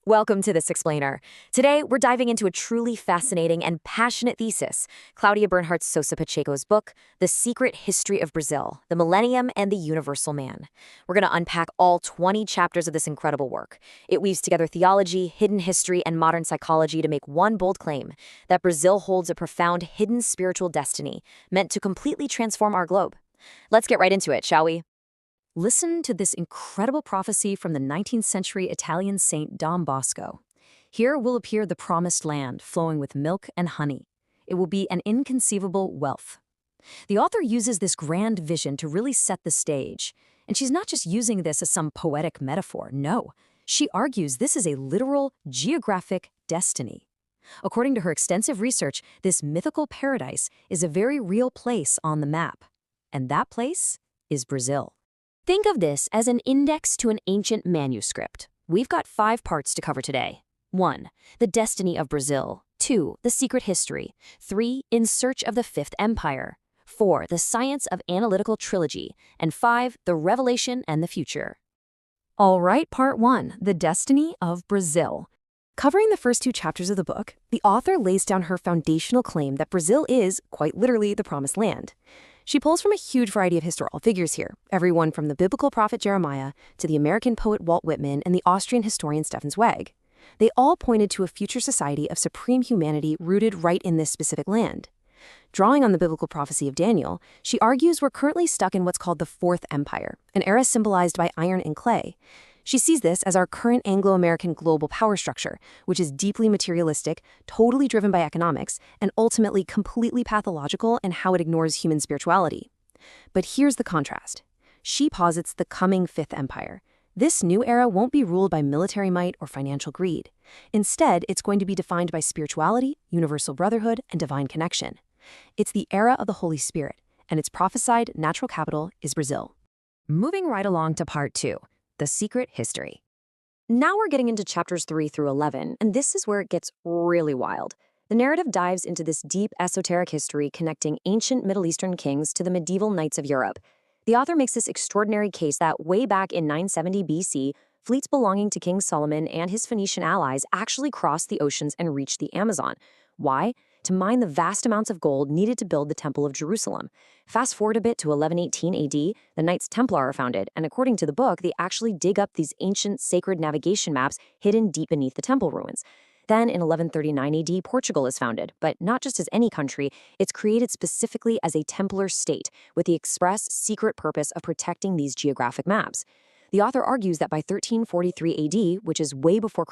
Welcome to This Explainer. Today, we're diving into a truly fascinating and passionate thesis, Claudia Bernhardt Sosa Pacheco's book, The Secret History of Brazil, the Millennium and the Universal Man. We're going to unpack all 20 chapters of this incredible work. It weaves together theology, hidden history, and modern psychology to make one bold claim, that Brazil holds a profound hidden spiritual destiny meant to completely transform our globe. Let's get right into it, shall we? Listen to this incredible prophecy from the 19th century Italian saint Dom Bosco. Here will appear the promised land flowing with milk and honey. It will be an inconceivable wealth. The author uses this grand vision to really set the stage. And she's not just using this as some poetic metaphor, no. She argues this is a literal geographic destiny. According to her extensive research, this mythical paradise is a very real place on the map. And that place is Brazil. Think of this as an index to an ancient manuscript. We've got 5 parts to cover today. 1. The destiny of Brazil. 2. The secret history. 3. In search of the Fifth Empire. 4. The science of analytical trilogy. And 5. The revelation and the future. All right, part 1. The destiny of Brazil. Covering the first 2 chapters of the book, the author lays down her foundational claim that Brazil is, quite literally, the promised land. She pulls from a huge variety of historical figures here, everyone from the biblical prophet Jeremiah to the American poet Walt Whitman and the Austrian historian Stefan Zweig. They all pointed to a future society of supreme humanity rooted right in this specific land. Drawing on the biblical prophecy of Daniel, she argues we're currently stuck in what's called the Fourth Empire, an era symbolized by iron and clay. She sees this as our current Anglo-American global power structure, which is deeply materialistic, totally driven by economics, and ultimately completely pathological in how it ignores human spirituality. But here's the contrast. She posits the coming Fifth Empire. This new era won't be ruled by military might or financial greed. Instead, it's going to be defined by spirituality, universal brotherhood, and divine connection. It's the era of the Holy Spirit, and its prophesied natural capital is Brazil. Moving right along to part 2. The secret history. Now we're getting into chapters 3 through 11, and this is where it gets really wild. The narrative dives into this deep esoteric history connecting ancient Middle Eastern kings to the medieval knights of Europe. The author makes this extraordinary case that way back in 970 BC, fleets belonging to King Solomon and his Phoenician allies actually crossed the oceans and reached the Amazon. Why? To mine the vast amounts of gold needed to build the Temple of Jerusalem. Fast forward a bit to 1118 AD, the Knights Templar are founded, and according to the book, they actually dig up these ancient sacred navigation maps hidden deep beneath the temple ruins. Then in 1139 AD, Portugal is founded, but not just as any country, it's created specifically as a Templar state with the express secret purpose of protecting these geographic maps. The author argues that by 1343 AD, which is way before